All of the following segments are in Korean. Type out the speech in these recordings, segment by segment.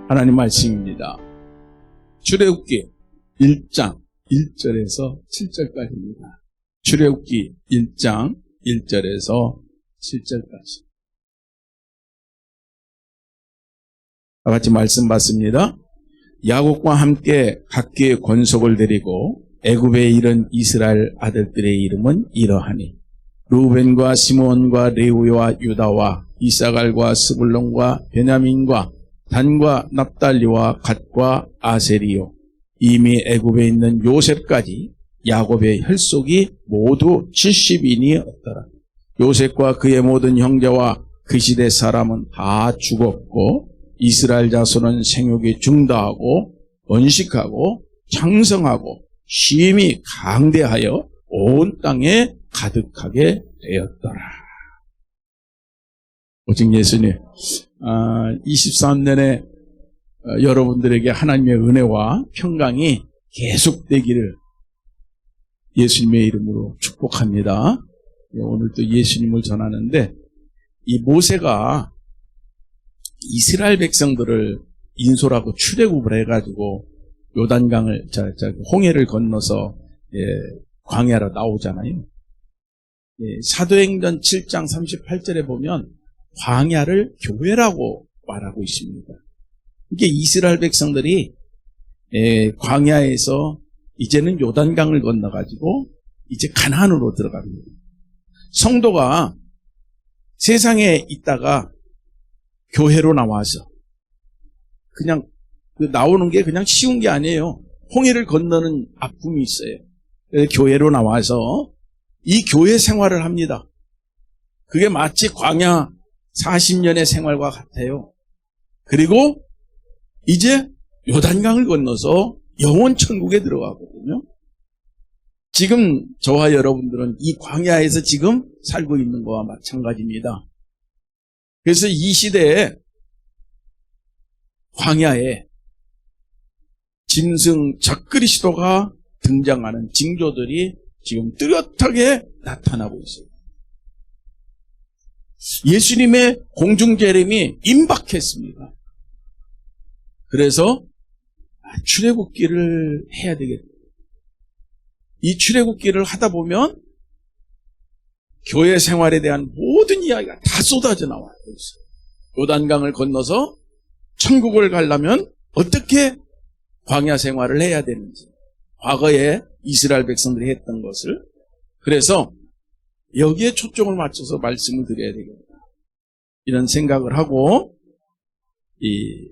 하나님 말씀입니다. 출애굽기 1장 1절에서 7절까지입니다. 출애굽기 1장 1절에서 7절까지. 같이 말씀 받습니다. 야곱과 함께 각기의 권속을 데리고 애굽에 이른 이스라엘 아들들의 이름은 이러하니 루벤과 시몬과 레위와 유다와 이사갈과 스불론과 베냐민과 단과 납달리와 갓과 아셀이요 이미 애굽에 있는 요셉까지 야곱의 혈속이 모두 70인이 없더라. 요셉과 그의 모든 형제와 그 시대 사람은 다 죽었고 이스라엘 자손은 생육이 중다하고 번식하고 장성하고 심히 강대하여 온 땅에 가득하게 되었더라. 오직 예수님 23년에 여러분들에게 하나님의 은혜와 평강이 계속되기를 예수님의 이름으로 축복합니다. 오늘도 예수님을 전하는데 이 모세가 이스라엘 백성들을 인솔하고 출애굽을 해가지고 요단강을 홍해를 건너서 광야로 나오잖아요. 사도행전 7장 38절에 보면 광야를 교회라고 말하고 있습니다. 이게 이스라엘 백성들이 광야에서 이제는 요단강을 건너가지고 이제 가나안으로 들어갑니다. 성도가 세상에 있다가 교회로 나와서 그냥 나오는 게 그냥 쉬운 게 아니에요. 홍해를 건너는 아픔이 있어요. 그래서 교회로 나와서 이 교회 생활을 합니다. 그게 마치 광야 40년의 생활과 같아요. 그리고 이제 요단강을 건너서 영원 천국에 들어가거든요. 지금 저와 여러분들은 이 광야에서 지금 살고 있는 거와 마찬가지입니다. 그래서 이 시대에 광야에 짐승 적그리스도가 등장하는 징조들이 지금 뚜렷하게 나타나고 있어요. 예수님의 공중재림이 임박했습니다. 그래서 출애굽기를 해야 되겠다. 이 출애굽기를 하다 보면 교회 생활에 대한 모든 이야기가 다 쏟아져 나와요. 요단강을 건너서 천국을 가려면 어떻게 광야 생활을 해야 되는지, 과거에 이스라엘 백성들이 했던 것을, 그래서 여기에 초점을 맞춰서 말씀을 드려야 되겠다, 이런 생각을 하고 이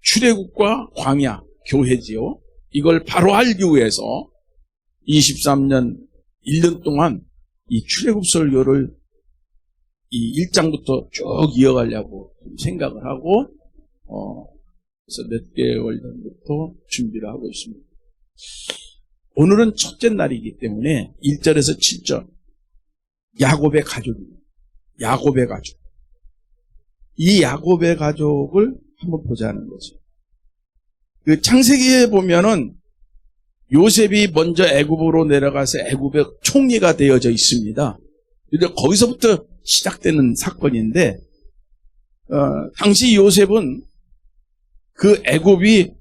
출애굽과 광야 교회지요, 이걸 바로 알기 위해서 23년 1년 동안 이 출애굽 설교를 이 1장부터 쭉 이어가려고 생각을 하고 그래서 몇 개월 전부터 준비를 하고 있습니다. 오늘은 첫째 날이기 때문에 1절에서 7절 야곱의 가족입니다. 야곱의 가족. 이 야곱의 가족을 한번 보자는 거죠. 그 창세기에 보면은 요셉이 먼저 애굽으로 내려가서 애굽의 총리가 되어져 있습니다. 그런데 거기서부터 시작되는 사건인데 당시 요셉은 그 애굽이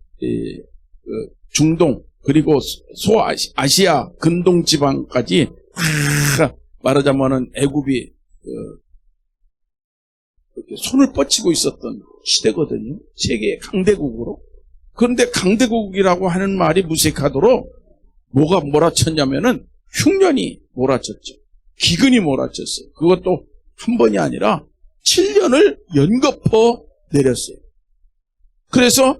중동 그리고 소아시아 근동 지방까지 말하자면은 애굽이 손을 뻗치고 있었던 시대거든요. 세계의 강대국으로. 그런데 강대국이라고 하는 말이 무색하도록 뭐가 몰아쳤냐면은 흉년이 몰아쳤죠. 기근이 몰아쳤어요. 그것도 한 번이 아니라 7년을 연거푸 내렸어요. 그래서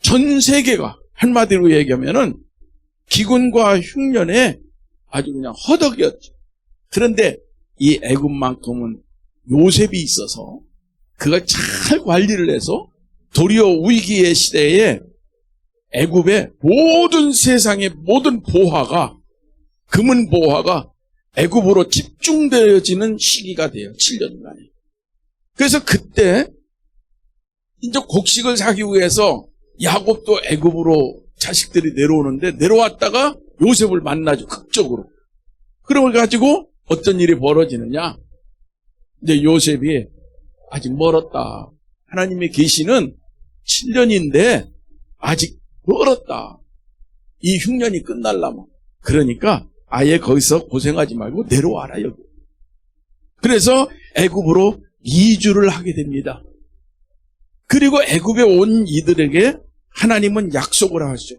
전 세계가 한마디로 얘기하면은 기근과 흉년에 아주 그냥 허덕이었죠. 그런데 이 애굽만큼은 요셉이 있어서 그걸 잘 관리를 해서 도리어 위기의 시대에 애굽의 모든 세상의 모든 보화가, 금은 보화가 애굽으로 집중되어지는 시기가 돼요. 7년간에. 그래서 그때 이제 곡식을 사기 위해서 야곱도 애굽으로 자식들이 내려오는데 내려왔다가 요셉을 만나죠. 극적으로. 그래가지고 어떤 일이 벌어지느냐. 이제 요셉이 아직 멀었다. 하나님의 계시는 7년인데 아직 멀었다. 이 흉년이 끝날라면. 그러니까 아예 거기서 고생하지 말고 내려와라 여기. 그래서 애굽으로 이주를 하게 됩니다. 그리고 애굽에 온 이들에게 하나님은 약속을 하죠.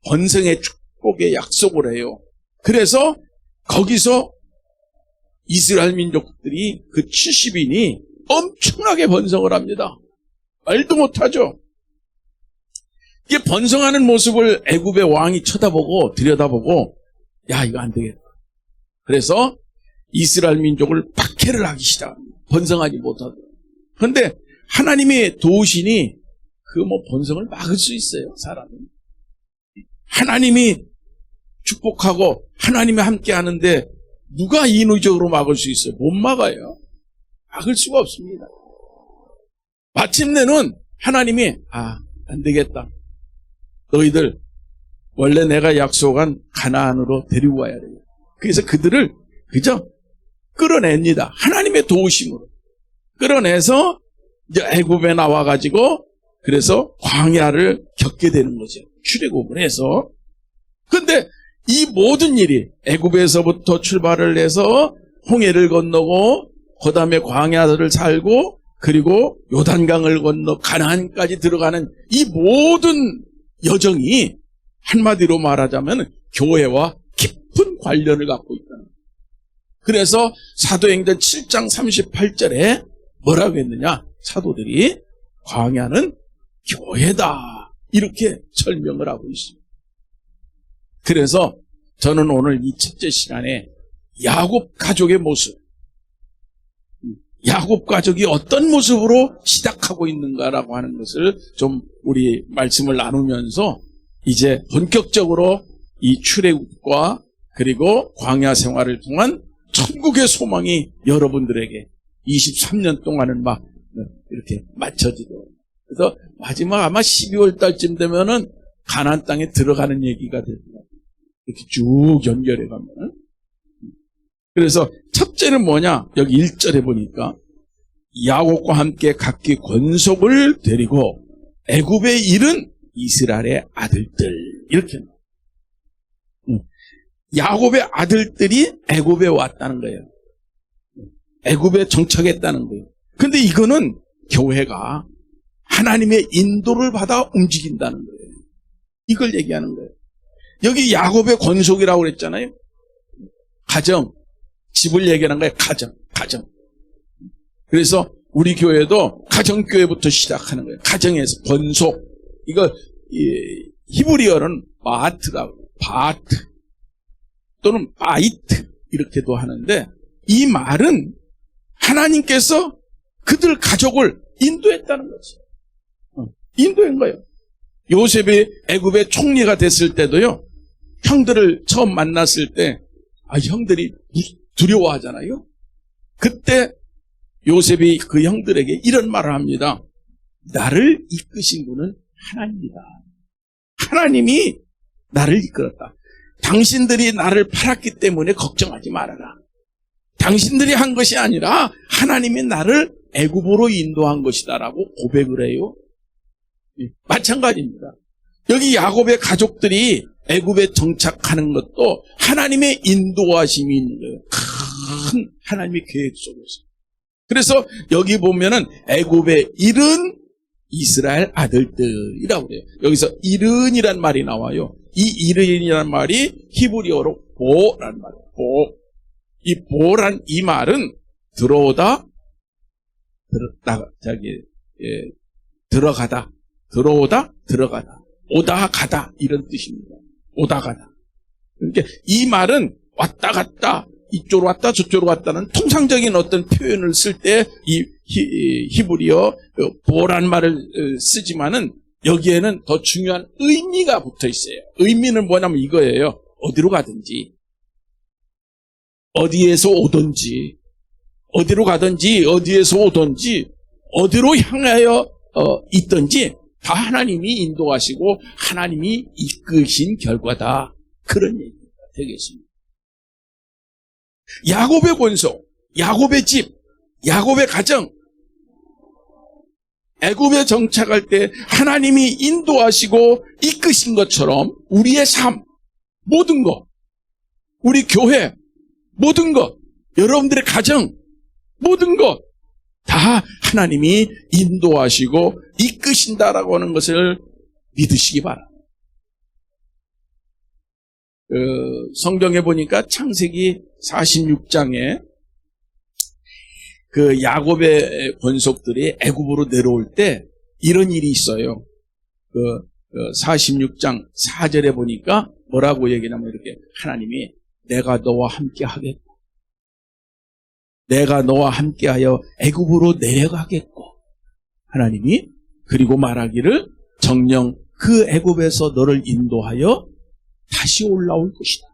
번성의 축복의 약속을 해요. 그래서 거기서 이스라엘 민족들이 그 70인이 엄청나게 번성을 합니다. 말도 못하죠. 이게 번성하는 모습을 애굽의 왕이 쳐다보고 들여다보고 야 이거 안 되겠다. 그래서 이스라엘 민족을 박해를 하기 시작합니다. 번성하지 못하도록. 그런데 하나님의 도우시니 그 번성을 막을 수 있어요. 사람은. 하나님이 축복하고 하나님이 함께 하는데 누가 인위적으로 막을 수 있어요? 못 막아요. 막을 수가 없습니다. 마침내는 하나님이 안 되겠다. 너희들 원래 내가 약속한 가나안으로 데리고 와야 돼요. 그래서 그들을 그저 끌어냅니다. 하나님의 도우심으로. 끌어내서 이제 애굽에 나와가지고 그래서 광야를 겪게 되는 거죠. 출애굽을 해서. 근데 이 모든 일이 애굽에서부터 출발을 해서 홍해를 건너고 그다음에 광야를 살고 그리고 요단강을 건너 가나안까지 들어가는 이 모든 여정이 한마디로 말하자면 교회와 깊은 관련을 갖고 있다는 거예요. 그래서 사도행전 7장 38절에 뭐라고 했느냐? 사도들이 광야는 교회다. 이렇게 설명을 하고 있습니다. 그래서 저는 오늘 이 첫째 시간에 야곱 가족의 모습, 야곱 가족이 어떤 모습으로 시작하고 있는가라고 하는 것을 좀 우리 말씀을 나누면서 이제 본격적으로 이 출애굽과 그리고 광야 생활을 통한 천국의 소망이 여러분들에게 23년 동안은 막 이렇게 맞춰지도록. 그래서 마지막 아마 12월 달쯤 되면은 가나안 땅에 들어가는 얘기가 됩니다. 이렇게 쭉 연결해 가면. 그래서 첫째는 뭐냐? 여기 1절에 보니까 야곱과 함께 각기 권속을 데리고 애굽에 이른 이스라엘의 아들들 이렇게 야곱의 아들들이 애굽에 왔다는 거예요. 애굽에 정착했다는 거예요. 근데 이거는 교회가 하나님의 인도를 받아 움직인다는 거예요. 이걸 얘기하는 거예요. 여기 야곱의 권속이라고 그랬잖아요. 가정, 집을 얘기하는 거예요. 가정. 그래서 우리 교회도 가정교회부터 시작하는 거예요. 가정에서 권속. 이거 히브리어는 바트라고 바트 또는 바이트 이렇게도 하는데 이 말은 하나님께서 그들 가족을 인도했다는 거지. 인도한 거예요. 요셉이 애굽의 총리가 됐을 때도요. 형들을 처음 만났을 때 형들이 두려워하잖아요. 그때 요셉이 그 형들에게 이런 말을 합니다. 나를 이끄신 분은 하나님이다. 하나님이 나를 이끌었다. 당신들이 나를 팔았기 때문에 걱정하지 말아라. 당신들이 한 것이 아니라 하나님이 나를 애굽으로 인도한 것이다라고 고백을 해요. 마찬가지입니다. 여기 야곱의 가족들이 애굽에 정착하는 것도 하나님의 인도하심이 있는 거예요. 큰 하나님의 계획 속에서. 그래서 여기 보면은 애굽에 이른 이스라엘 아들들이라고 그래요. 여기서 이른이란 말이 나와요. 이 이른이란 말이 히브리어로 보란 말이에요. 보. 이 보란 이 말은 들어오다, 들어가다, 들어오다, 들어가다, 오다 가다 이런 뜻입니다. 오다 가다. 그러니까 이 말은 왔다 갔다, 이쪽으로 왔다 저쪽으로 왔다는 통상적인 어떤 표현을 쓸 때 이 히브리어 보란 말을 쓰지만은 여기에는 더 중요한 의미가 붙어 있어요. 의미는 뭐냐면 이거예요. 어디로 가든지, 어디에서 오든지, 어디로 가든지, 어디에서 오든지, 어디로 향하여 있든지 다 하나님이 인도하시고 하나님이 이끄신 결과다. 그런 얘기가 되겠습니다. 야곱의 권속, 야곱의 집, 야곱의 가정, 애굽에 정착할 때 하나님이 인도하시고 이끄신 것처럼 우리의 삶, 모든 것, 우리 교회, 모든 것, 여러분들의 가정, 모든 것 다 하나님이 인도하시고 이끄신다라고 하는 것을 믿으시기 바랍니다. 성경에 보니까 창세기 46장에 그 야곱의 권속들이 애굽으로 내려올 때 이런 일이 있어요. 46장 4절에 보니까 뭐라고 얘기하냐면 이렇게 하나님이 내가 너와 함께 하겠고 내가 너와 함께하여 애굽으로 내려가겠고 하나님이 그리고 말하기를 정녕 그 애굽에서 너를 인도하여 다시 올라올 것이다.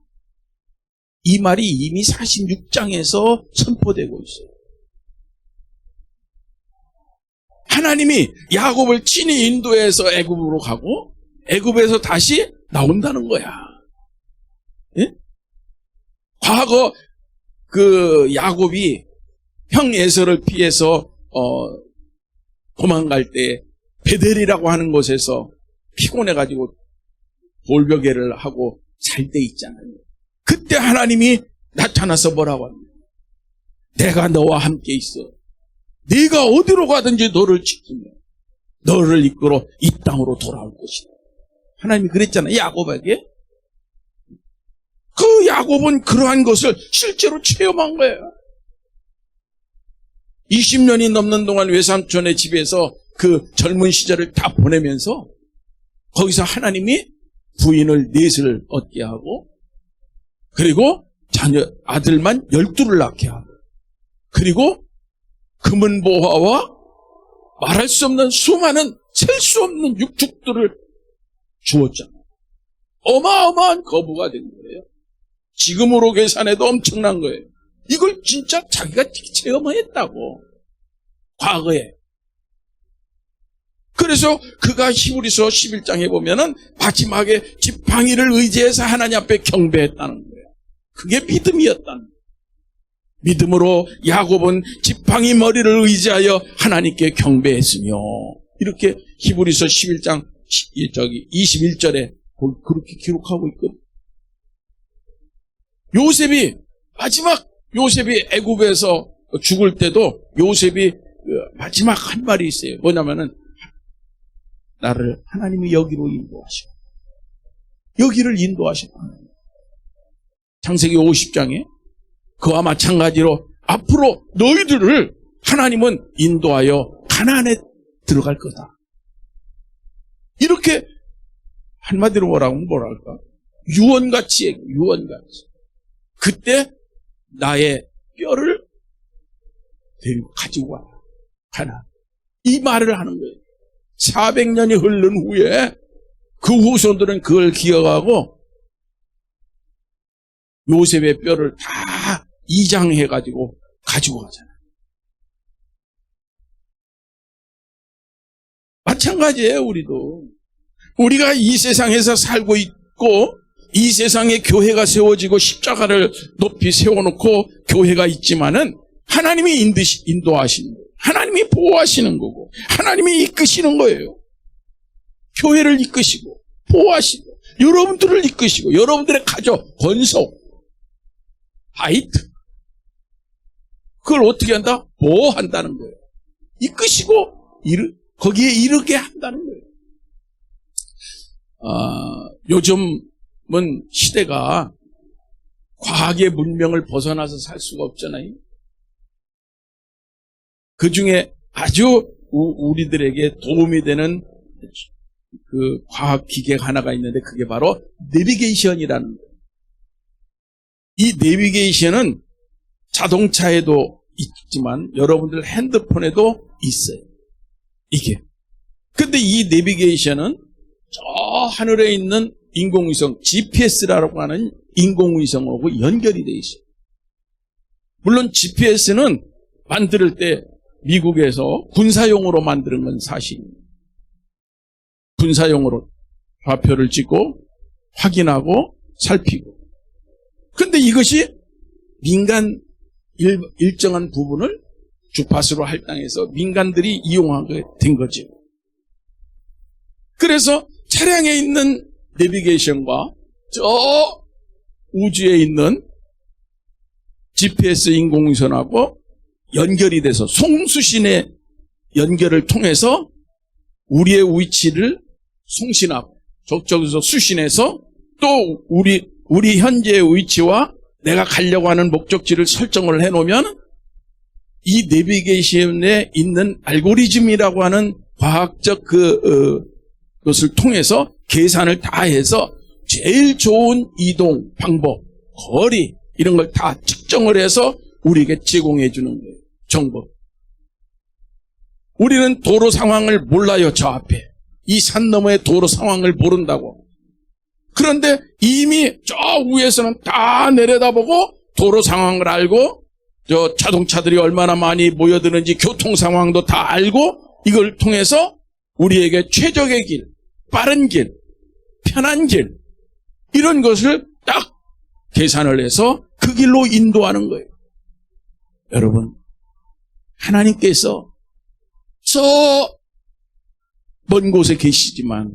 이 말이 이미 46장에서 선포되고 있어요. 하나님이 야곱을 친히 인도해서 애굽으로 가고 애굽에서 다시 나온다는 거야. 예? 과거 그 야곱이 형 에서를 피해서 도망갈 때 베델이라고 하는 곳에서 피곤해가지고 돌베개를 하고 잘 때 있잖아요. 그때 하나님이 나타나서 뭐라고 합니까? 내가 너와 함께 있어. 네가 어디로 가든지 너를 지키며 너를 이끌어 이 땅으로 돌아올 것이다. 하나님이 그랬잖아요. 야곱에게. 그 야곱은 그러한 것을 실제로 체험한 거예요. 20년이 넘는 동안 외삼촌의 집에서 그 젊은 시절을 다 보내면서 거기서 하나님이 부인을 넷을 얻게 하고 그리고 자녀 아들만 12를 낳게 하고 그리고 금은보화와 말할 수 없는 수많은 셀 수 없는 육축들을 주었잖아요. 어마어마한 거부가 된 거예요. 지금으로 계산해도 엄청난 거예요. 이걸 진짜 자기가 체험했다고. 과거에. 그래서 그가 히브리서 11장에 보면은 마지막에 지팡이를 의지해서 하나님 앞에 경배했다는 거예요. 그게 믿음이었다는 거예요. 믿음으로 야곱은 지팡이 머리를 의지하여 하나님께 경배했으며 이렇게 히브리서 11장 21절에 그렇게 기록하고 있거든요. 요셉이 마지막 요셉이 애굽에서 죽을 때도 요셉이 마지막 한 말이 있어요. 뭐냐면은 나를 하나님이 여기로 인도하시고 여기를 인도하시고 창세기 50장에 그와 마찬가지로 앞으로 너희들을 하나님은 인도하여 가나안에 들어갈 거다. 이렇게 한마디로 뭐랄까 유언같이 얘기해요. 유언같이. 그때 나의 뼈를 데리고 가지고 와라. 가나. 이 말을 하는 거예요. 400년이 흐른 후에 그 후손들은 그걸 기억하고 요셉의 뼈를 다 이장해가지고 가지고 가잖아요. 마찬가지예요, 우리도. 우리가 이 세상에서 살고 있고 이 세상에 교회가 세워지고 십자가를 높이 세워놓고 교회가 있지만은 하나님이 인도하시는 거예요. 하나님이 보호하시는 거고 하나님이 이끄시는 거예요. 교회를 이끄시고 보호하시고 여러분들을 이끄시고 여러분들의 가족, 권속, 하이트 그걸 어떻게 한다? 보호한다는 거예요. 이끄시고 거기에 이르게 한다는 거예요. 요즘은 시대가 과학의 문명을 벗어나서 살 수가 없잖아요. 그 중에 아주 우리들에게 도움이 되는 그 과학 기계가 하나가 있는데 그게 바로 내비게이션이라는 거예요. 이 내비게이션은 자동차에도 있지만 여러분들 핸드폰에도 있어요. 이게. 근데 이 내비게이션은 저 하늘에 있는 인공위성 GPS라고 하는 인공위성하고 연결이 되어 있어요. 물론 GPS는 만들 때 미국에서 군사용으로 만드는 건 사실입니다. 군사용으로 좌표를 찍고 확인하고 살피고. 근데 이것이 민간 일정한 부분을 주파수로 할당해서 민간들이 이용하게 된 거죠. 그래서 차량에 있는 내비게이션과 저 우주에 있는 GPS 인공위성하고 연결이 돼서 송수신의 연결을 통해서 우리의 위치를 송신하고 저쪽에서 수신해서 또 우리 현재의 위치와 내가 가려고 하는 목적지를 설정을 해놓으면 이 내비게이션에 있는 알고리즘이라고 하는 과학적 그것을 통해서 계산을 다 해서 제일 좋은 이동 방법, 거리 이런 걸 다 측정을 해서 우리에게 제공해 주는 거예요. 정보. 우리는 도로 상황을 몰라요. 저 앞에. 이 산 너머의 도로 상황을 모른다고. 그런데 이미 저 위에서는 다 내려다보고 도로 상황을 알고 저 자동차들이 얼마나 많이 모여드는지 교통 상황도 다 알고 이걸 통해서 우리에게 최적의 길, 빠른 길, 편한 길 이런 것을 딱 계산을 해서 그 길로 인도하는 거예요. 여러분, 하나님께서 저 먼 곳에 계시지만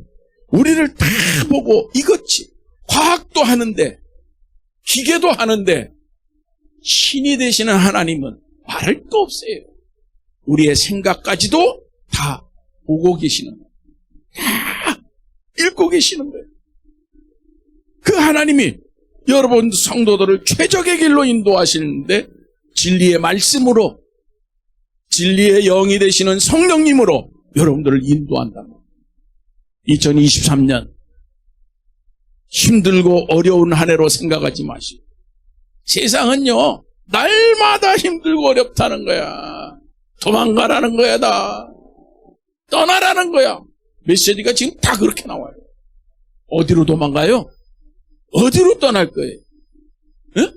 우리를 다 보고 이것이 과학도 하는데 기계도 하는데 신이 되시는 하나님은 말할 거 없어요. 우리의 생각까지도 다 보고 계시는 거예요. 다 읽고 계시는 거예요. 그 하나님이 여러분 성도들을 최적의 길로 인도하시는데 진리의 말씀으로 진리의 영이 되시는 성령님으로 여러분들을 인도한다. 2023년 힘들고 어려운 한 해로 생각하지 마시고 세상은요 날마다 힘들고 어렵다는 거야. 도망가라는 거야. 다 떠나라는 거야. 메시지가 지금 다 그렇게 나와요. 어디로 도망가요? 어디로 떠날 거예요? 응?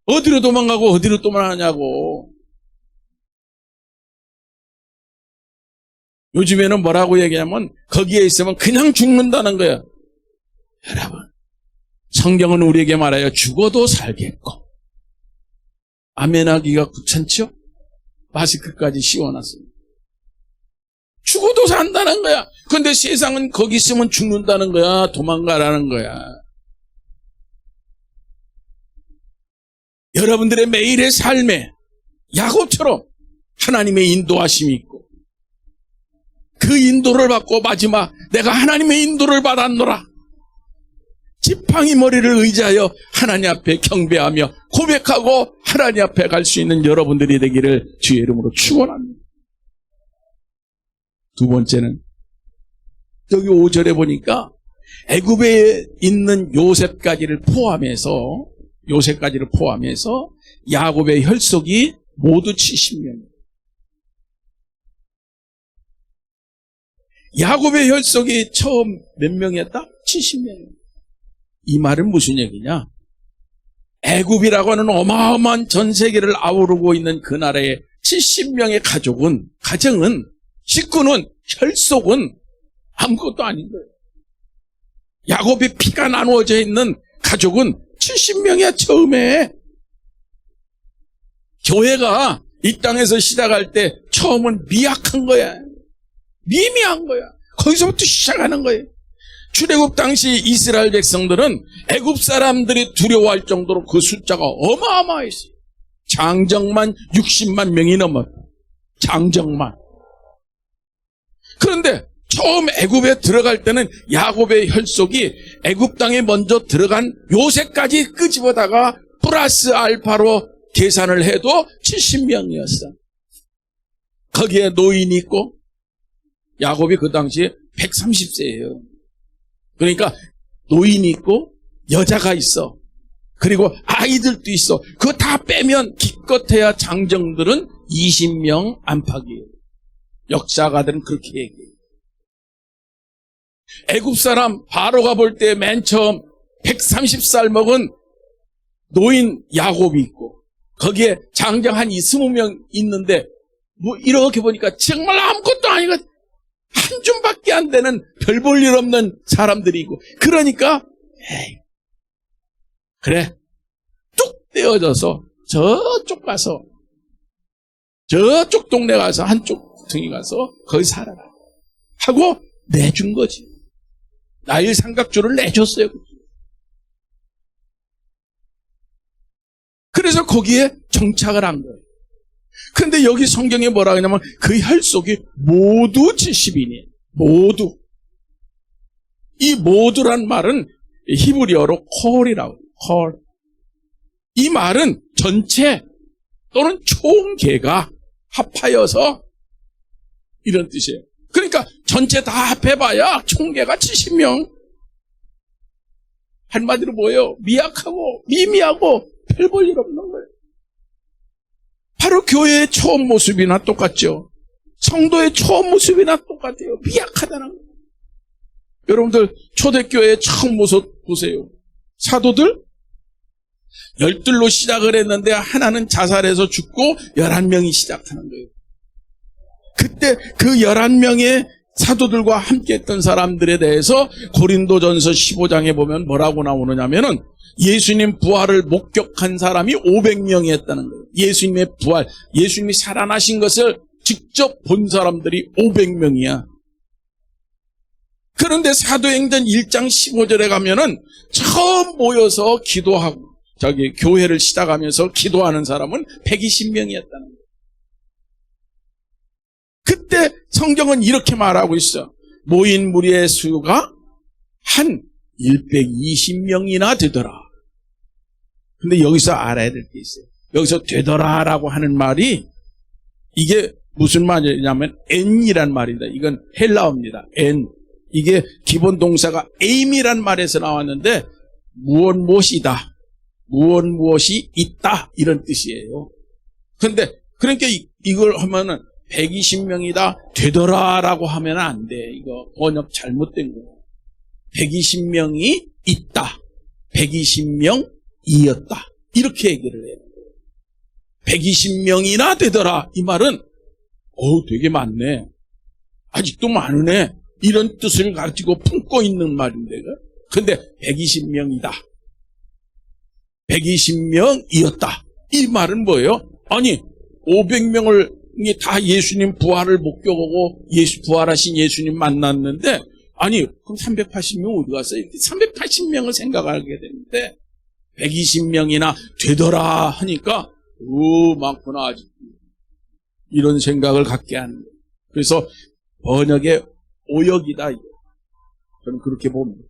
어디로 도망가고 어디로 떠나냐고. 요즘에는 뭐라고 얘기하면 거기에 있으면 그냥 죽는다는 거야. 여러분, 성경은 우리에게 말하여 죽어도 살겠고. 아멘하기가 귀찮죠? 마스크까지 씌워놨습니다. 죽어도 산다는 거야. 그런데 세상은 거기 있으면 죽는다는 거야. 도망가라는 거야. 여러분들의 매일의 삶에 야곱처럼 하나님의 인도하심이 있고 그 인도를 받고 마지막 내가 하나님의 인도를 받았노라. 지팡이 머리를 의지하여 하나님 앞에 경배하며 고백하고 하나님 앞에 갈 수 있는 여러분들이 되기를 주의 이름으로 축원합니다. 두 번째는 여기 5절에 보니까 애굽에 있는 요셉까지를 포함해서 야곱의 혈속이 모두 70명이에요. 야곱의 혈속이 처음 몇 명이었다? 70명이에요. 이 말은 무슨 얘기냐? 애굽이라고 하는 어마어마한 전 세계를 아우르고 있는 그 나라의 70명의 가정은 식구는 혈속은 아무것도 아닌 거예요. 야곱의 피가 나누어져 있는 가족은 70명이야 처음에. 교회가 이 땅에서 시작할 때 처음은 미약한 거야. 미미한 거야. 거기서부터 시작하는 거예요. 출애굽 당시 이스라엘 백성들은 애굽 사람들이 두려워할 정도로 그 숫자가 어마어마했어요. 장정만 60만 명이 넘었다. 장정만. 그런데 처음 애굽에 들어갈 때는 야곱의 혈속이 애굽 땅에 먼저 들어간 요새까지 끄집어다가 플러스 알파로 계산을 해도 70명이었어. 거기에 노인이 있고 야곱이 그 당시에 130세예요. 그러니까 노인이 있고 여자가 있어. 그리고 아이들도 있어. 그거 다 빼면 기껏해야 장정들은 20명 안팎이에요. 역사가들은 그렇게 얘기해요. 애굽 사람 바로가 볼 때 맨 처음 130살 먹은 노인 야곱이 있고 거기에 장정 한 20명 있는데 뭐 이렇게 보니까 정말 아무것도 아니고 한 줌밖에 안 되는 별 볼 일 없는 사람들이고 그러니까 에이, 그래 뚝 떼어져서 저쪽 가서 저쪽 동네 가서 한쪽 등에 가서 거기 살아라 하고 내준 거지. 나일 삼각주를 내줬어요. 그래서 거기에 정착을 한 거예요. 근데 여기 성경에 뭐라 하냐면 그 혈속이 모두 70인이에요. 모두. 이 모두란 말은 히브리어로 콜이라고 해요. 콜. 이 말은 전체 또는 총개가 합하여서 이런 뜻이에요. 그러니까 전체 다 합해봐야 총개가 70명. 한마디로 뭐예요? 미약하고 미미하고 별 볼 일 없는 거예요. 바로 교회의 처음 모습이나 똑같죠. 성도의 처음 모습이나 똑같아요. 미약하다는 거예요. 여러분들 초대교회의 처음 모습 보세요. 사도들 12로 시작을 했는데 하나는 자살해서 죽고 11명이 시작하는 거예요. 그때 그 11명의 사도들과 함께 했던 사람들에 대해서 고린도전서 15장에 보면 뭐라고 나오느냐면은 예수님 부활을 목격한 사람이 500명이었다는 거예요. 예수님의 부활, 예수님이 살아나신 것을 직접 본 사람들이 500명이야. 그런데 사도행전 1장 15절에 가면은 처음 모여서 기도하고 교회를 시작하면서 기도하는 사람은 120명이었다는 거예요. 그때 성경은 이렇게 말하고 있어. 모인 무리의 수가 한 120명이나 되더라. 근데 여기서 알아야 될 게 있어요. 여기서 되더라라고 하는 말이 이게 무슨 말이냐면 n이란 말입니다. 이건 헬라어입니다. n. 이게 기본 동사가 aim이란 말에서 나왔는데 무엇이다. 무엇이 있다. 이런 뜻이에요. 그런데 그러니까 이걸 하면은 120명이다 되더라라고 하면 안 돼. 이거 번역 잘못된 거예요. 120명이 있다. 120명이었다. 이렇게 얘기를 해요. 120명이나 되더라. 이 말은 되게 많네. 아직도 많으네. 이런 뜻을 가지고 품고 있는 말인데. 근데 120명이다. 120명이었다. 이 말은 뭐예요? 아니 500명을 다 예수님 부활을 목격하고 부활하신 예수님 만났는데 아니 그럼 380명 어디 갔어요? 380명을 생각하게 되는데 120명이나 되더라 하니까 많구나 아직 이런 생각을 갖게 하는 거예요. 그래서 번역의 오역이다. 저는 그렇게 봅니다.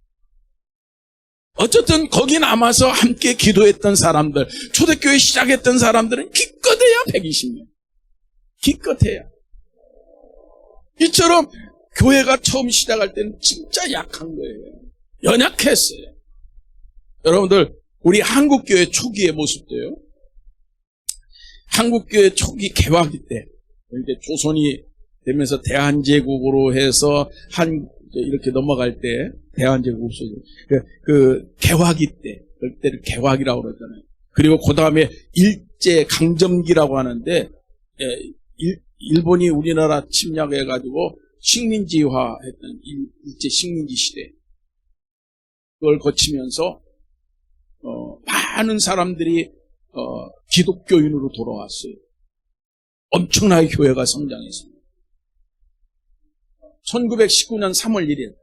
어쨌든 거기 남아서 함께 기도했던 사람들, 초대교회 시작했던 사람들은 기껏해야 120명. 기껏해야. 이처럼 교회가 처음 시작할 때는 진짜 약한 거예요. 연약했어요. 여러분들 우리 한국교회 초기의 모습도요. 한국교회 초기 개화기 때 이렇게 조선이 되면서 대한제국으로 해서 이렇게 넘어갈 때 대한제국 없어지고 그 개화기 때 그때를 개화기라고 그러잖아요. 그리고 그 다음에 일제 강점기라고 하는데 일본이 우리나라 침략해가지고 식민지화했던 일제 식민지 시대 그걸 거치면서 많은 사람들이 기독교인으로 돌아왔어요. 엄청나게 교회가 성장했습니다. 1919년 3월 1일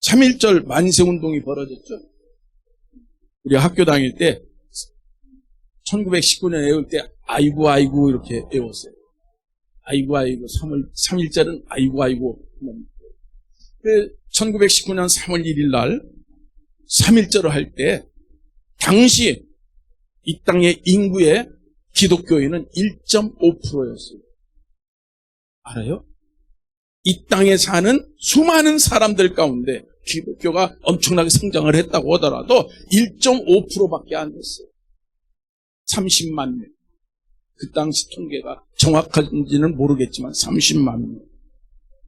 3.1절 만세운동이 벌어졌죠. 우리 학교 다닐 때 1919년 외울 때 아이고 이렇게 외웠어요. 아이고 3.1절은 아이고 1919년 3월 1일 날 3.1절을 할 때 당시 이 땅의 인구의 기독교인은 1.5%였어요. 알아요? 이 땅에 사는 수많은 사람들 가운데 기독교가 엄청나게 성장을 했다고 하더라도 1.5%밖에 안 됐어요. 30만 명. 그 당시 통계가 정확한지는 모르겠지만 30만 명.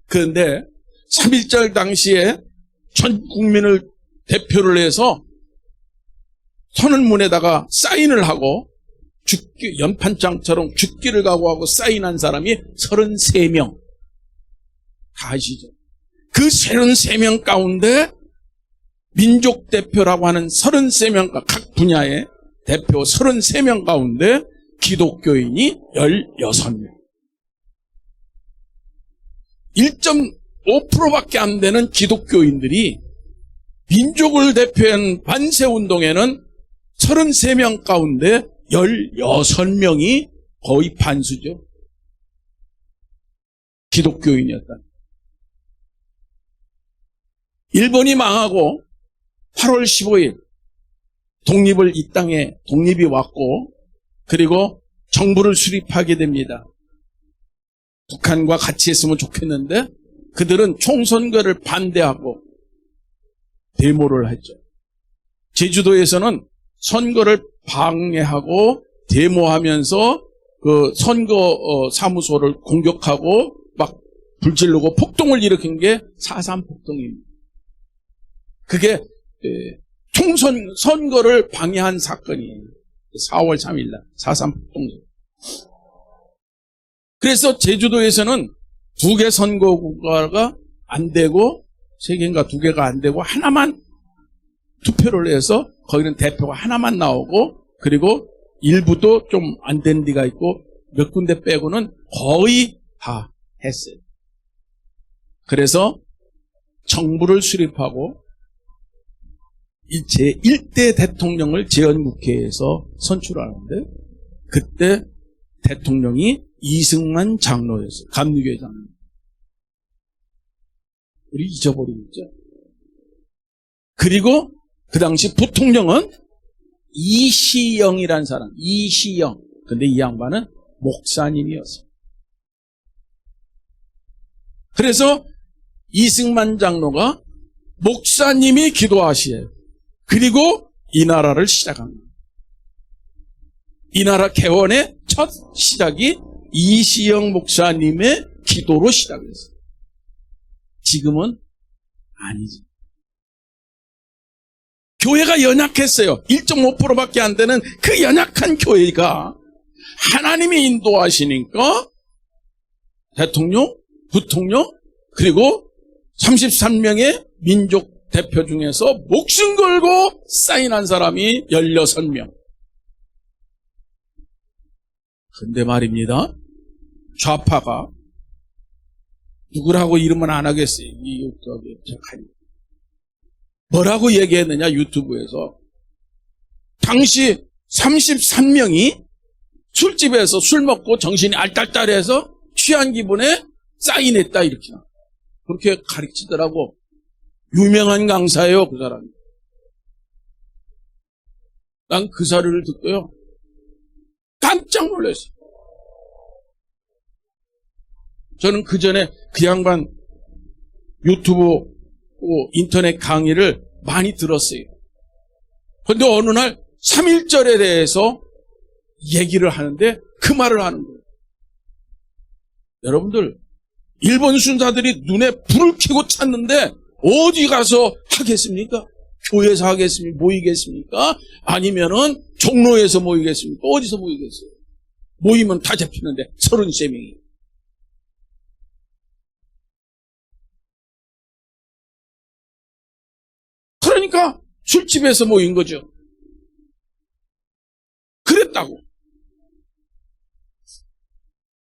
그런데 3.1절 당시에 전 국민을 대표를 해서 선언문에다가 사인을 하고 연판장처럼 죽기를 각오하고 사인한 사람이 33명. 다 아시죠? 그 33명 가운데 민족 대표라고 하는 33명과 각 분야에 대표 33명 가운데 기독교인이 16명. 1.5%밖에 안 되는 기독교인들이 민족을 대표한 반세운동에는 33명 가운데 16명이 거의 반수죠. 기독교인이었다. 일본이 망하고 8월 15일 이 땅에 독립이 왔고, 그리고 정부를 수립하게 됩니다. 북한과 같이 했으면 좋겠는데 그들은 총선거를 반대하고 데모를 했죠. 제주도에서는 선거를 방해하고 데모하면서 그 선거 사무소를 공격하고 막 불지르고 폭동을 일으킨 게 4.3 폭동입니다. 그게 선거를 방해한 사건이에요. 4월 3일 날 4.3 폭동. 그래서 제주도에서는 2개 선거구가 안 되고 3개인가 2개가 안 되고 하나만 투표를 해서 거기는 대표가 하나만 나오고, 그리고 일부도 좀 안 된 데가 있고 몇 군데 빼고는 거의 다 했어요. 그래서 정부를 수립하고 이 제1대 대통령을 재헌국회에서 선출하는데, 그때 대통령이 이승만 장로였어요. 감리교회 장로. 우리 잊어버리겠죠. 그리고 그 당시 부통령은 이시영이라는 사람, 이시영. 근데 이 양반은 목사님이었어요. 그래서 이승만 장로가 목사님이 기도하시에요. 그리고 이 나라를 시작합니다. 이 나라 개원의 첫 시작이 이시영 목사님의 기도로 시작했어요. 지금은 아니지. 교회가 연약했어요. 1.5%밖에 안 되는 그 연약한 교회가 하나님이 인도하시니까 대통령, 부통령, 그리고 33명의 민족 대표 중에서 목숨 걸고 사인한 사람이 16명. 근데 말입니다. 좌파가 누구라고 이름은 안 하겠어요. 뭐라고 얘기했느냐, 유튜브에서. 당시 33명이 술집에서 술 먹고 정신이 알딸딸해서 취한 기분에 사인했다, 이렇게. 그렇게 가르치더라고. 유명한 강사예요, 그 사람이. 난 그 사례를 듣고요, 깜짝 놀랐어요. 저는 그 전에 그 양반 유튜브 인터넷 강의를 많이 들었어요. 그런데 어느 날 3.1절에 대해서 얘기를 하는데 그 말을 하는 거예요. 여러분들, 일본 순사들이 눈에 불을 켜고 찾는데 어디 가서 하겠습니까? 교회에서 하겠습니까? 모이겠습니까? 아니면은 종로에서 모이겠습니까? 어디서 모이겠어요? 모이면 다 잡히는데 33명이. 그러니까 술집에서 모인 거죠. 그랬다고.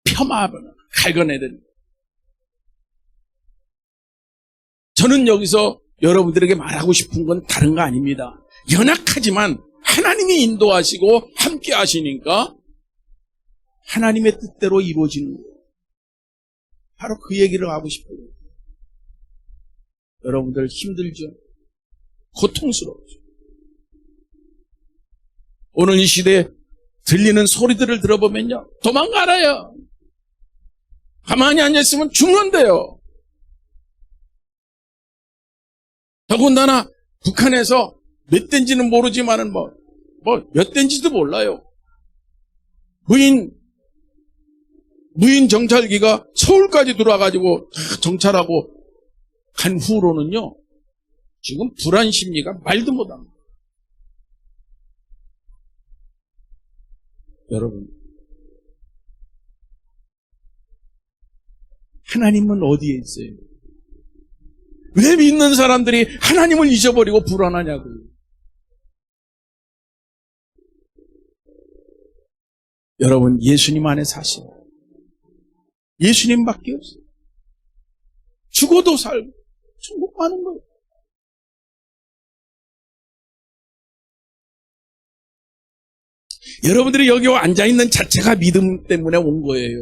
폄하하거나 갈궈내야 됩니다. 저는 여기서 여러분들에게 말하고 싶은 건 다른 거 아닙니다. 연약하지만 하나님이 인도하시고 함께 하시니까 하나님의 뜻대로 이루어지는 거예요. 바로 그 얘기를 하고 싶어요. 여러분들 힘들죠? 고통스러워요. 오늘 이 시대에 들리는 소리들을 들어보면요, 도망가라요. 가만히 앉아있으면 죽는데요. 더군다나 북한에서 몇 대인지는 모르지만은 몇 대인지도 몰라요. 무인 정찰기가 서울까지 들어와가지고 정찰하고 간 후로는요, 지금 불안 심리가 말도 못합니다. 여러분, 하나님은 어디에 있어요? 왜 믿는 사람들이 하나님을 잊어버리고 불안하냐고요. 여러분, 예수님 안에 사시라. 예수님밖에 없어요. 죽어도 살고 천국 가는 거예요. 여러분들이 여기 앉아있는 자체가 믿음 때문에 온 거예요.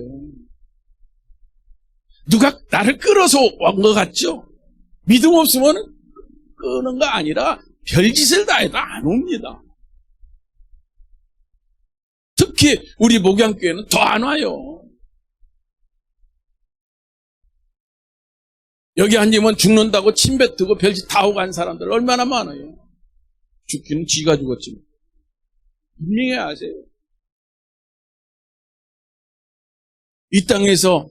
누가 나를 끌어서 온 것 같죠? 믿음 없으면 끄는 거 아니라 별짓을 다 해도 안 옵니다. 특히 우리 목양교회는 더 안 와요. 여기 앉으면 죽는다고 침 뱉고 별짓 다 하고 간 사람들 얼마나 많아요. 죽기는 지가 죽었지. 분명해야 하세요. 이 땅에서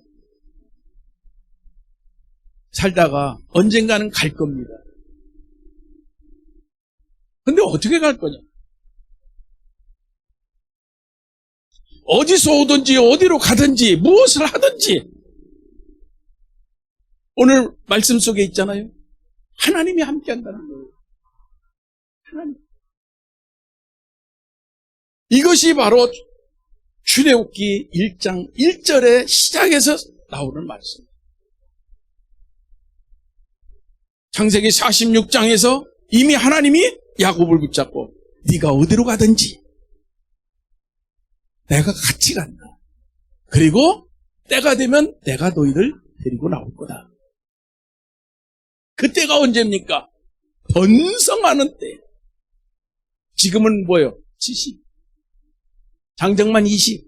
살다가 언젠가는 갈 겁니다. 근데 어떻게 갈 거냐? 어디서 오든지 어디로 가든지 무엇을 하든지 오늘 말씀 속에 있잖아요. 하나님이 함께 한다는 거예요. 하나님. 이것이 바로 출애굽기 1장 1절의 시작에서 나오는 말씀. 창세기 46장에서 이미 하나님이 야곱을 붙잡고 네가 어디로 가든지 내가 같이 간다. 그리고 때가 되면 내가 너희를 데리고 나올 거다. 그때가 언제입니까? 번성하는 때. 지금은 뭐예요? 70. 장정만 20.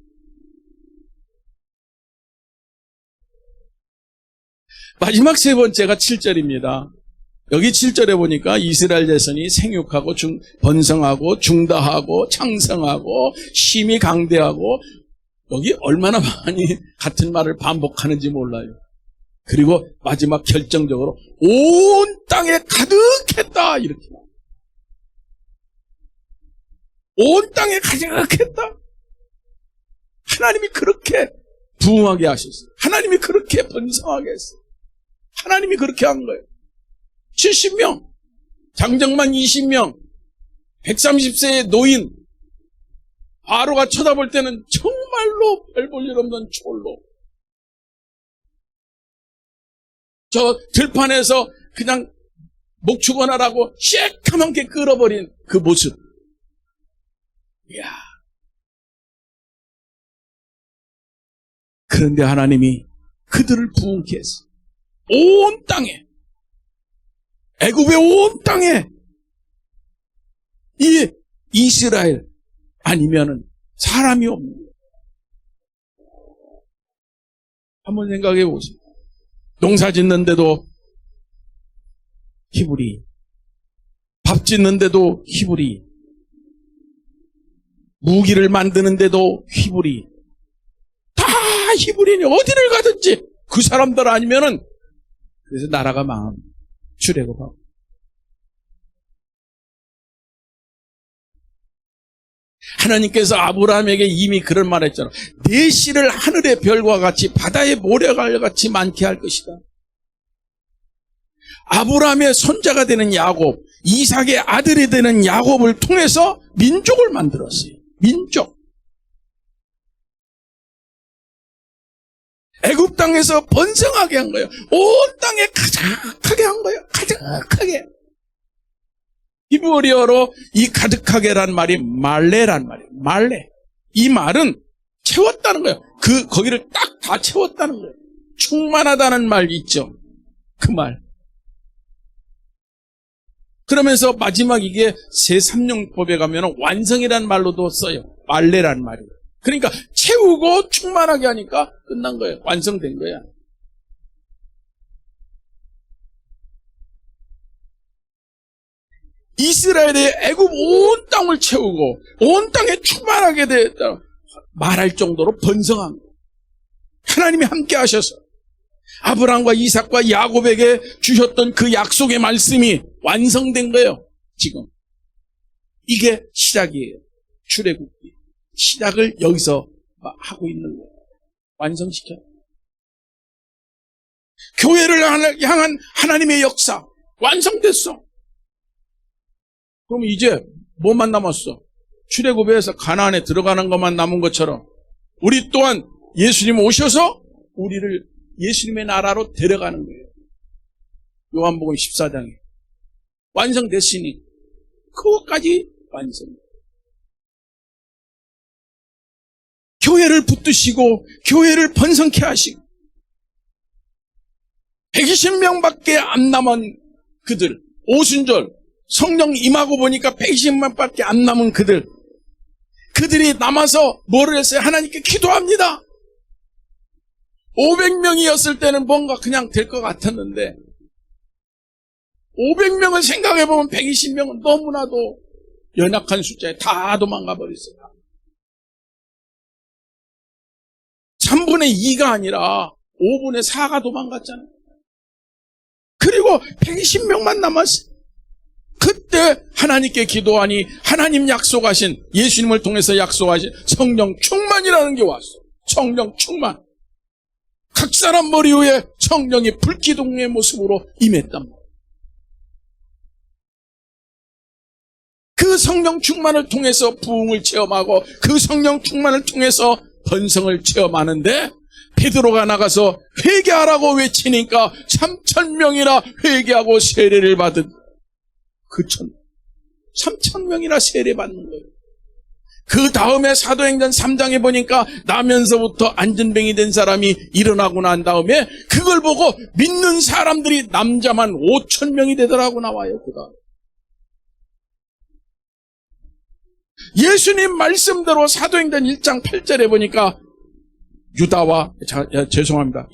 마지막 세 번째가 7절입니다. 여기 7절에 보니까 이스라엘 자손이 생육하고 번성하고 중다하고 창성하고 심히 강대하고 여기 얼마나 많이 같은 말을 반복하는지 몰라요. 그리고 마지막 결정적으로 온 땅에 가득했다 이렇게. 온 땅에 가득했다. 하나님이 그렇게 부흥하게 하셨어요. 하나님이 그렇게 번성하게 했어요. 하나님이 그렇게 한 거예요. 70명, 장정만 20명, 130세의 노인, 바로가 쳐다볼 때는 정말로 별 볼 일 없는 촐로. 저 들판에서 그냥 목축원하라고 쉐카만게 끌어버린 그 모습. 이야. 그런데 하나님이 그들을 부흥케 했어요. 온 땅에, 애굽의 온 땅에 이 이스라엘 아니면은 사람이 없는 거예요. 한번 생각해 보세요. 농사 짓는데도 히브리, 밥 짓는데도 히브리, 무기를 만드는데도 히브리, 다 히브리니 어디를 가든지 그 사람들 아니면은 그래서 나라가 망합니다. 출애굽하고. 하나님께서 아브라함에게 이미 그런 말 했잖아. 내 씨를 하늘의 별과 같이 바다의 모래가 같이 많게 할 것이다. 아브라함의 손자가 되는 야곱, 이삭의 아들이 되는 야곱을 통해서 민족을 만들었어요. 민족. 애굽 땅에서 번성하게 한 거예요. 온 땅에 가득하게 한 거예요. 가득하게. 히브리어로 이 가득하게란 말이 말레란 말이에요. 말레. 이 말은 채웠다는 거예요. 거기를 딱 다 채웠다는 거예요. 충만하다는 말 있죠. 그 말. 그러면서 마지막 이게 제3용법에 가면 완성이란 말로도 써요. 말레란 말이에요. 그러니까 채우고 충만하게 하니까 끝난 거예요. 완성된 거야. 이스라엘의 애굽 온 땅을 채우고 온 땅에 충만하게 되었다 말할 정도로 번성한 거예요. 하나님이 함께 하셔서 아브라함과 이삭과 야곱에게 주셨던 그 약속의 말씀이 완성된 거예요. 지금 이게 시작이에요. 출애굽기 시작을 여기서 하고 있는 거예요. 완성시켜요. 교회를 향한 하나님의 역사 완성됐어. 그럼 이제 뭐만 남았어? 출애굽에서 가나안에 들어가는 것만 남은 것처럼 우리 또한 예수님 오셔서 우리를 예수님의 나라로 데려가는 거예요. 요한복음 14장에 완성됐으니 그것까지 완성. 교회를 붙드시고 교회를 번성케 하시고 120명밖에 안 남은 그들, 오순절 성령 임하고 보니까 120명밖에 안 남은 그들이 남아서 뭐를 했어요? 하나님께 기도합니다. 500명이었을 때는 뭔가 그냥 될 것 같았는데 500명을 생각해보면 120명은 너무나도 연약한 숫자에 다 도망가 버렸어요. 3분의 2가 아니라 5분의 4가 도망갔잖아요. 그리고 120명만 남았어요. 그때 하나님께 기도하니 하나님 약속하신, 예수님을 통해서 약속하신 성령 충만이라는 게 왔어. 성령 충만. 각 사람 머리 위에 성령이 불기둥의 모습으로 임했단 말이에요. 그 성령 충만을 통해서 부흥을 체험하고 그 성령 충만을 통해서 번성을 체험하는데 베드로가 나가서 회개하라고 외치니까 3,000명이나 회개하고 세례를 받은 그 3,000명이나 세례 받는 거예요. 그 다음에 사도행전 3장에 보니까 나면서부터 안전병이 된 사람이 일어나고 난 다음에 그걸 보고 믿는 사람들이 남자만 5,000명이 되더라고 나와요. 그 다음 예수님 말씀대로 사도행전 1장 8절에 보니까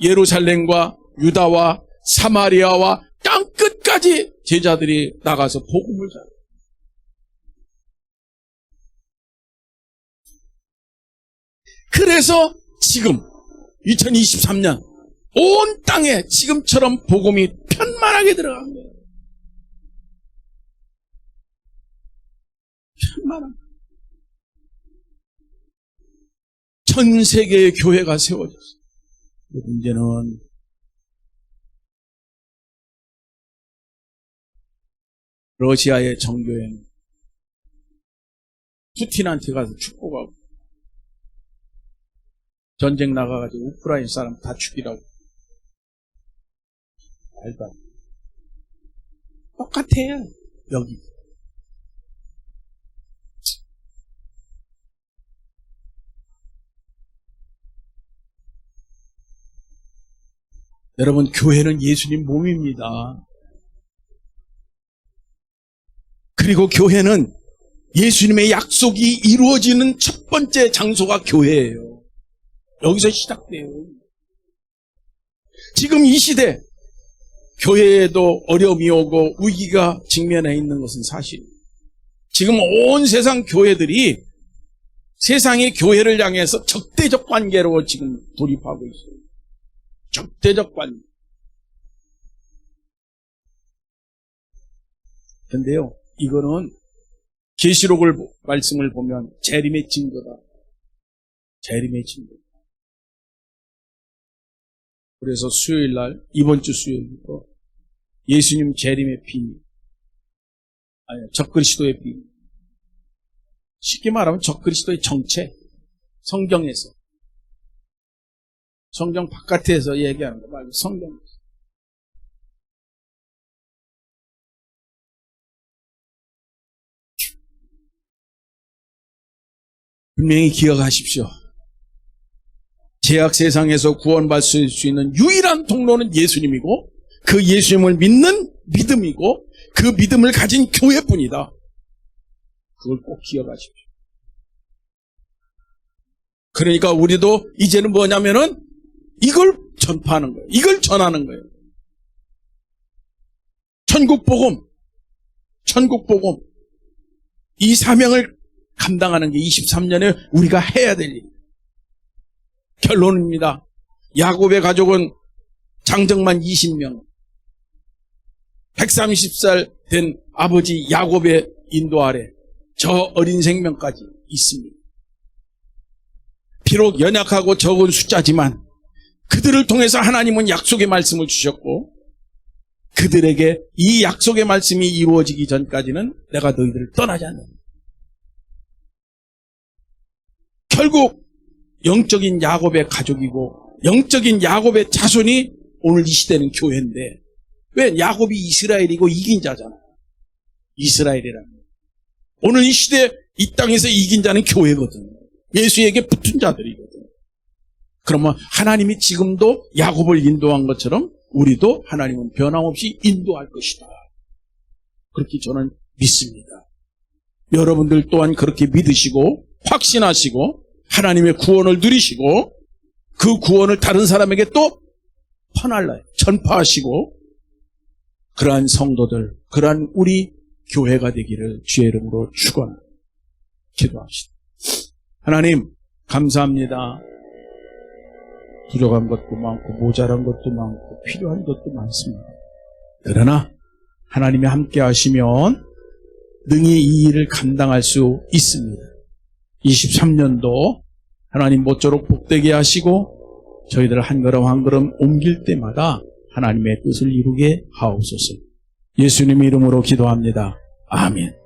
예루살렘과 유다와 사마리아와 땅끝까지 제자들이 나가서 복음을 전해요. 그래서 지금 2023년 온 땅에 지금처럼 복음이 편만하게 들어간 거예요. 편만하게. 전 세계의 교회가 세워졌어요. 문제는 러시아의 정교행 푸틴한테 가서 축복하고 전쟁 나가가지고 우크라이나 사람 다 죽이라고. 말도 안 돼. 똑같아요. 여기. 여러분, 교회는 예수님 몸입니다. 그리고 교회는 예수님의 약속이 이루어지는 첫 번째 장소가 교회예요. 여기서 시작돼요. 지금 이 시대 교회에도 어려움이 오고 위기가 직면해 있는 것은 사실이에요. 지금 온 세상 교회들이 세상의 교회를 향해서 적대적 관계로 지금 돌입하고 있어요. 적대적 관계. 근데요, 이거는 계시록을 말씀을 보면 재림의 증거다. 재림의 증거. 그래서 수요일날, 이번 주 수요일부터 예수님 재림의 비밀, 적그리스도의 비밀. 쉽게 말하면 적그리스도의 정체, 성경에서. 성경 바깥에서 얘기하는 거 말고 성경에서. 분명히 기억하십시오. 죄악 세상에서 구원받을 수 있는 유일한 통로는 예수님이고 그 예수님을 믿는 믿음이고 그 믿음을 가진 교회뿐이다. 그걸 꼭 기억하십시오. 그러니까 우리도 이제는 뭐냐면은 이걸 전파하는 거예요. 이걸 전하는 거예요. 천국복음. 이 사명을 감당하는 게 23년에 우리가 해야 될 일. 결론입니다. 야곱의 가족은 장정만 20명. 130살 된 아버지 야곱의 인도 아래 저 어린 생명까지 있습니다. 비록 연약하고 적은 숫자지만 그들을 통해서 하나님은 약속의 말씀을 주셨고 그들에게 이 약속의 말씀이 이루어지기 전까지는 내가 너희들을 떠나지 않는다. 결국 영적인 야곱의 가족이고 영적인 야곱의 자손이 오늘 이 시대는 교회인데, 왜? 야곱이 이스라엘이고 이긴 자잖아요. 이스라엘이라는. 오늘 이 시대 이 땅에서 이긴 자는 교회거든. 예수에게 붙은 자들이거든. 그러면 하나님이 지금도 야곱을 인도한 것처럼 우리도 하나님은 변함없이 인도할 것이다. 그렇게 저는 믿습니다. 여러분들 또한 그렇게 믿으시고 확신하시고 하나님의 구원을 누리시고 그 구원을 다른 사람에게 또 전파하시고 그러한 성도들, 그러한 우리 교회가 되기를 주의 이름으로 축원합니다. 기도합시다. 하나님 감사합니다. 부족한 것도 많고 모자란 것도 많고 필요한 것도 많습니다. 그러나 하나님이 함께 하시면 능히 이 일을 감당할 수 있습니다. 23년도 하나님 모쪼록 복되게 하시고 저희들 한 걸음 한 걸음 옮길 때마다 하나님의 뜻을 이루게 하옵소서. 예수님의 이름으로 기도합니다. 아멘.